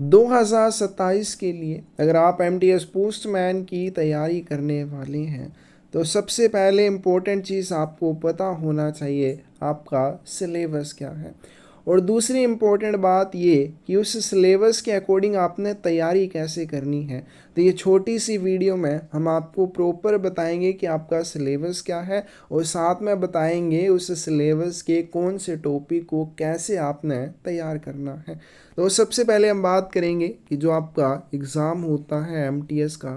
2027 के लिए अगर आप एमटीएस पोस्टमैन की तैयारी करने वाले हैं तो सबसे पहले इम्पोर्टेंट चीज़ आपको पता होना चाहिए आपका सिलेबस क्या है, और दूसरी इम्पोर्टेंट बात ये कि उस सिलेबस के अकॉर्डिंग आपने तैयारी कैसे करनी है। तो ये छोटी सी वीडियो में हम आपको प्रॉपर बताएंगे कि आपका सिलेबस क्या है, और साथ में बताएंगे उस सिलेबस के कौन से टॉपिक को कैसे आपने तैयार करना है। तो सबसे पहले हम बात करेंगे कि जो आपका एग्ज़ाम होता है एमटीएस का,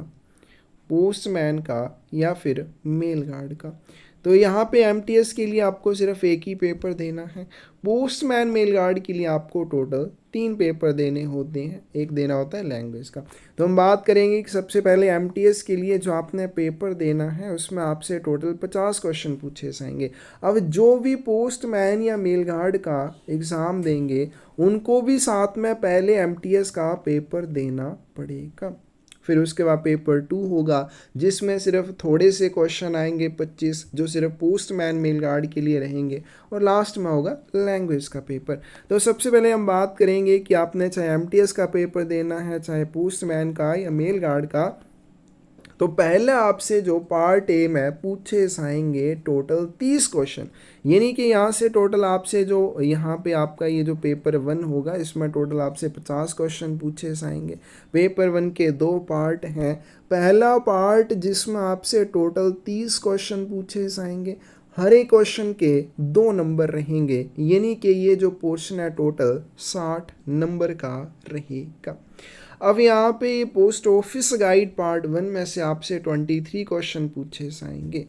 पोस्टमैन का या फिर मेल गार्ड का, तो यहाँ पे एमटीएस के लिए आपको सिर्फ एक ही पेपर देना है। पोस्टमैन मेल गार्ड के लिए आपको टोटल 3 पेपर देने होते हैं, एक देना होता है लैंग्वेज का। तो हम बात करेंगे कि सबसे पहले एमटीएस के लिए जो आपने पेपर देना है उसमें आपसे टोटल 50 क्वेश्चन पूछे जाएंगे। अब जो भी पोस्टमैन या मेल गार्ड का एग्ज़ाम देंगे उनको भी साथ में पहले एमटीएस का पेपर देना पड़ेगा। फिर उसके बाद पेपर 2 होगा जिसमें सिर्फ थोड़े से क्वेश्चन आएंगे 25, जो सिर्फ पोस्टमैन मेल गार्ड के लिए रहेंगे, और लास्ट में होगा लैंग्वेज का पेपर। तो सबसे पहले हम बात करेंगे कि आपने चाहे एमटीएस का पेपर देना है, चाहे पोस्टमैन का या मेल गार्ड का, तो पहले आपसे जो पार्ट ए में पूछे जाएंगे टोटल 30 क्वेश्चन, यानी कि यहाँ से टोटल आपसे जो यहाँ पे आपका ये जो पेपर 1 होगा इसमें टोटल आपसे 50 क्वेश्चन पूछे जाएंगे। पेपर 1 के 2 पार्ट हैं। पहला पार्ट जिसमें आपसे टोटल 30 क्वेश्चन पूछे जाएंगे, हर एक क्वेश्चन के 2 नंबर रहेंगे, यानी कि ये जो पोर्शन है टोटल 60 नंबर का रहेगा। अब यहाँ पे पोस्ट ऑफिस गाइड पार्ट 1 में से आपसे 23 क्वेश्चन पूछे जाएंगे।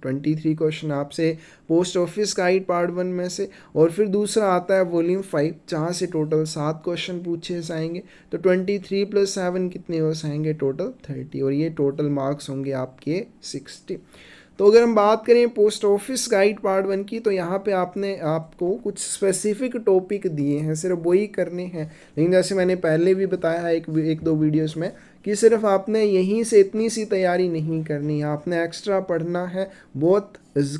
23 क्वेश्चन आपसे पोस्ट ऑफिस गाइड पार्ट 1 में से, और फिर दूसरा आता है वॉल्यूम 5 जहाँ से टोटल 7 क्वेश्चन पूछे जाएंगे। तो 23 + 7 कितने हो जाएंगे, टोटल 30, और ये टोटल मार्क्स होंगे आपके 60। तो अगर हम बात करें पोस्ट ऑफिस गाइड पार्ट 1 की, तो यहाँ पे आपको कुछ स्पेसिफिक टॉपिक दिए हैं, सिर्फ वही करने हैं। लेकिन जैसे मैंने पहले भी बताया है एक दो वीडियोस में कि सिर्फ आपने यहीं से इतनी सी तैयारी नहीं करनी है, आपने एक्स्ट्रा पढ़ना है, बहुत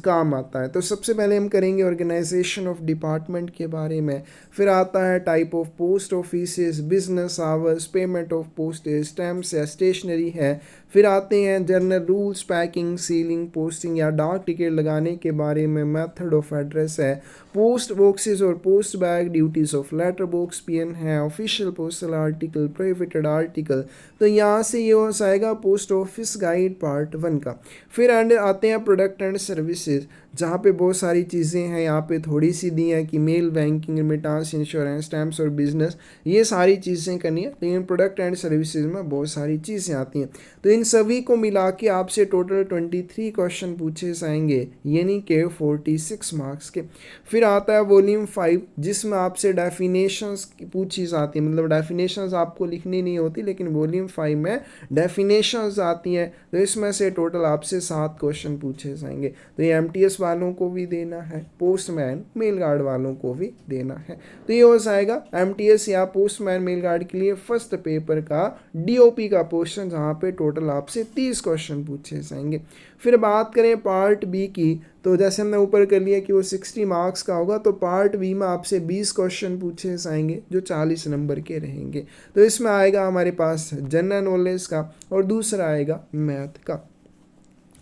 काम आता है। तो सबसे पहले हम करेंगे ऑर्गेनाइजेशन ऑफ डिपार्टमेंट के बारे में, फिर आता है type of post offices, business hours, payment of postage, stamps या स्टेशनरी है, फिर आते हैं general rules, packing, sealing, posting या डाक टिकट लगाने के बारे में, मेथड ऑफ एड्रेस है, पोस्ट बॉक्सेस और post bag, duties of letter box PN है, official postal article, prohibited article. तो यहाँ से ये हो जाएगा पोस्ट ऑफिस गाइड पार्ट 1 का। फिर एंड आते हैं प्रोडक्ट एंड सर्विसेज, जहाँ पे बहुत सारी चीज़ें हैं, यहाँ पे थोड़ी सी दी हैं कि mail, banking, remittance, insurance, stamps और बिजनेस, ये सारी चीज़ें करनी है। लेकिन प्रोडक्ट एंड सर्विसेज में बहुत सारी चीज़ें आती हैं। तो इन सभी को मिला के आपसे टोटल 23 क्वेश्चन पूछे जाएंगे, यानी कि 46 मार्क्स के। फिर आता है वॉल्यूम 5 जिसमें आपसे डेफिनेशंस पूछी जाती है, मतलब डेफिनेशंस आपको लिखनी नहीं होती, लेकिन वॉल्यूम 5 में डेफिनेशंस आती हैं। तो इसमें से टोटल आपसे 7 क्वेश्चन पूछे जाएंगे। तो ये एमटीएस वालों को भी देना है, पोस्टमैन मेल गार्ड वालों को भी देना है। तो ये हो जाएगा एमटीएस या पोस्टमैन मेल गार्ड के लिए फर्स्ट पेपर का डीओपी का पोर्शन, जहाँ पे टोटल आपसे 30 क्वेश्चन पूछे जाएंगे। फिर बात करें पार्ट बी की, तो जैसे हमने ऊपर कर लिया कि वो 60 मार्क्स का होगा, तो पार्ट बी में आपसे 20 क्वेश्चन पूछे जाएंगे जो 40 नंबर के रहेंगे। तो इसमें आएगा हमारे पास जनरल नॉलेज का और दूसरा आएगा मैथ का।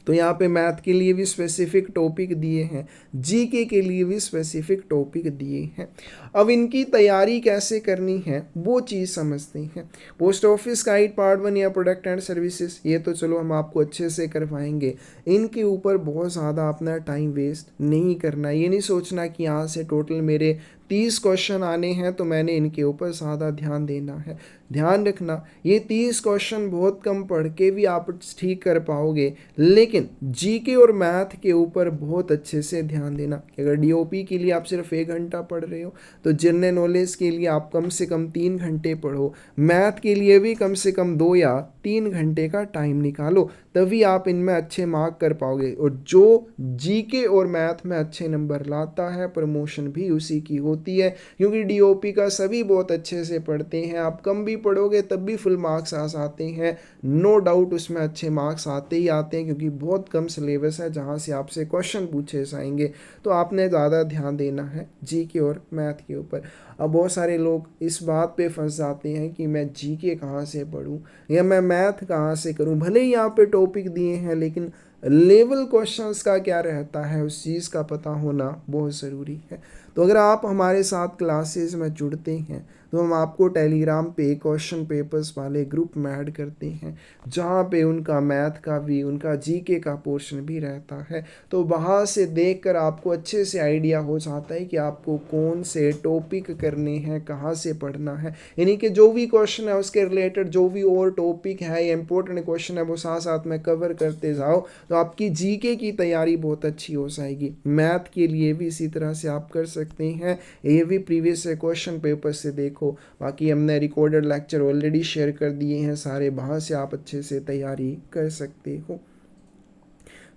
तो यहाँ पे मैथ के लिए भी स्पेसिफिक टॉपिक दिए हैं, जीके के लिए भी स्पेसिफिक टॉपिक दिए हैं। अब इनकी तैयारी कैसे करनी है वो चीज़ समझते हैं। पोस्ट ऑफिस गाइड पार्ट 1 या प्रोडक्ट एंड सर्विसेज, ये तो चलो हम आपको अच्छे से करवाएंगे। इनके ऊपर बहुत ज़्यादा अपना टाइम वेस्ट नहीं करना। ये नहीं सोचना कि यहाँ से टोटल मेरे 30 क्वेश्चन आने हैं तो मैंने इनके ऊपर ज़्यादा ध्यान देना है। ध्यान रखना ये 30 क्वेश्चन बहुत कम पढ़ के भी आप ठीक कर पाओगे, लेकिन जीके और मैथ के ऊपर बहुत अच्छे से ध्यान देना कि अगर डीओपी के लिए आप सिर्फ 1 घंटा पढ़ रहे हो तो जनरल नॉलेज के लिए आप कम से कम 3 घंटे पढ़ो, मैथ के लिए भी कम से कम 2 या 3 घंटे का टाइम निकालो, तभी आप इनमें अच्छे मार्क कर पाओगे। और जो जीके और मैथ में अच्छे नंबर लाता है प्रमोशन भी उसी की होती है, क्योंकि डीओपी का सभी बहुत अच्छे से पढ़ते हैं। आप कम भी पढ़ोगे तब भी फुल मार्क्स आ जाते हैं, नो डाउट उसमें अच्छे मार्क्स आते ही आते हैं, क्योंकि बहुत कम सिलेबस है जहाँ से आपसे क्वेश्चन पूछे जाएंगे। तो आपने ज़्यादा ध्यान देना है जीके और मैथ के ऊपर। अब बहुत सारे लोग इस बात पे फंस जाते हैं कि मैं जीके कहाँ से पढूं या मैं मैथ कहाँ से करूं। भले ही यहाँ पे टॉपिक दिए हैं, लेकिन लेवल क्वेश्चंस का क्या रहता है उस चीज़ का पता होना बहुत ज़रूरी है। तो अगर आप हमारे साथ क्लासेस में जुड़ते हैं तो हम आपको टेलीग्राम पे क्वेश्चन पेपर्स वाले ग्रुप में ऐड करते हैं, जहाँ पे उनका मैथ का भी, उनका जीके का पोर्शन भी रहता है। तो वहाँ से देखकर आपको अच्छे से आइडिया हो जाता है कि आपको कौन से टॉपिक करने हैं, कहाँ से पढ़ना है। यानी कि जो भी क्वेश्चन है उसके रिलेटेड जो भी और टॉपिक है या इंपॉर्टेंट क्वेश्चन है वो साथ साथ में कवर करते जाओ, तो आपकी जीके की तैयारी बहुत अच्छी हो जाएगी। मैथ के लिए भी इसी तरह से आप कर सकते हैं, ये भी प्रीवियस क्वेश्चन पेपर से देखो। बाकी हमने रिकॉर्डेड लेक्चर ऑलरेडी शेयर कर दिए हैं सारे, वहाँ से आप अच्छे से तैयारी कर सकते हो।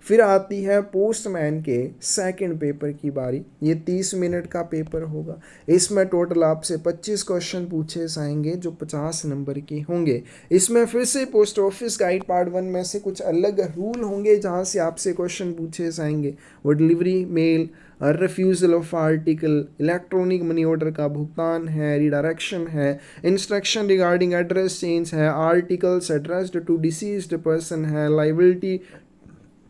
फिर आती है पोस्टमैन के सेकंड पेपर की बारी। ये 30 मिनट का पेपर होगा। इसमें टोटल आपसे 25 क्वेश्चन पूछे जाएंगे जो 50 नंबर के होंगे। इसमें फिर से पोस्ट ऑफिस गाइड पार्ट 1 में से कुछ अलग रूल होंगे जहाँ से आपसे क्वेश्चन पूछे जाएंगे। वो delivery mail, refusal of article, electronic money order का भुगतान है, रिडायरेक्शन है, इंस्ट्रक्शन रिगार्डिंग एड्रेस चेंज है, articles addressed to deceased person है, liability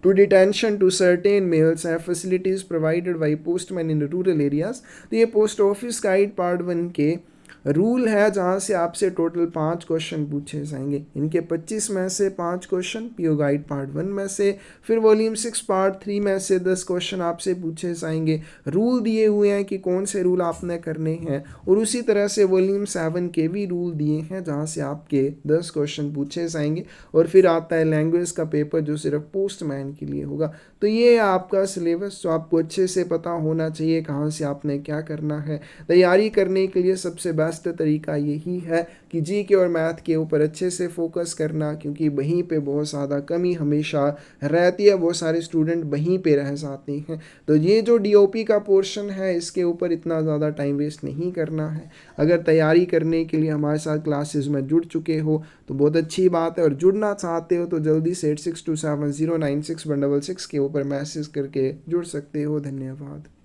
to detention to certain mails have facilities provided by postmen in rural areas। तो ये post office guide part 1 के rule है जहाँ से आपसे टोटल 5 क्वेश्चन पूछे जाएंगे। इनके 25 में से 5 क्वेश्चन पीओ गाइड पार्ट 1 में से, फिर वॉल्यूम 6 पार्ट 3 में से 10 क्वेश्चन आपसे पूछे जाएंगे। रूल दिए हुए हैं कि कौन से रूल आपने करने हैं, और उसी तरह से वॉल्यूम 7 के भी रूल दिए हैं जहाँ से आपके 10 क्वेश्चन पूछे जाएंगे। और फिर आता है लैंग्वेज का पेपर जो सिर्फ पोस्टमैन के लिए होगा। तो ये आपका सिलेबस जो आपको अच्छे से पता होना चाहिए कहाँ से आपने क्या करना है। तैयारी करने के लिए सबसे बेस्ट तरीका यही है कि जीके और मैथ के ऊपर अच्छे से फोकस करना, क्योंकि वहीं पे बहुत ज़्यादा कमी हमेशा रहती है, बहुत सारे स्टूडेंट वहीं पे रह जाते हैं। तो ये जो डीओपी का पोर्शन है इसके ऊपर इतना ज़्यादा टाइम वेस्ट नहीं करना है। अगर तैयारी करने के लिए हमारे साथ क्लासेस में जुड़ चुके हो तो बहुत अच्छी बात है, और जुड़ना चाहते हो तो जल्दी से 8627096166 के ऊपर मैसेज करके जुड़ सकते हो। धन्यवाद।